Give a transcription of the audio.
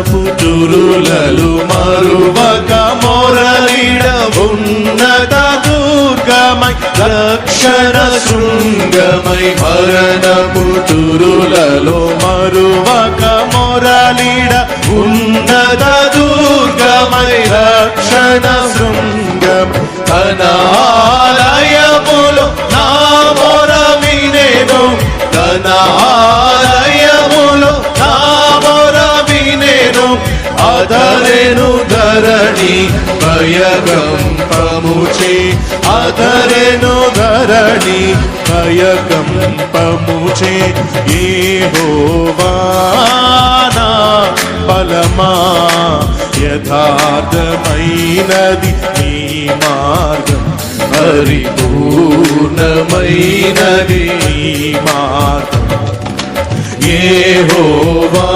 పుటురులలు మరువక మొరలిడ ఉన్నత దుర్గమై రక్షణ శృంగమై మరణ పుటురులలో మరువక మొరలిడ ఉన్నత దుర్గమై రక్షణ శృంగం తన ఆలయములో నా మొర వినేను తన ఆలయములో నా మొర వినేను అదరెను ధరణి భయకంపముచే అదరెను ధరణి భయకంపముచే యెహోవా నా బలమా యథార్థమైనది నీ మార్గం పరిపూర్ణమైనది నీ మార్గం యెహోవా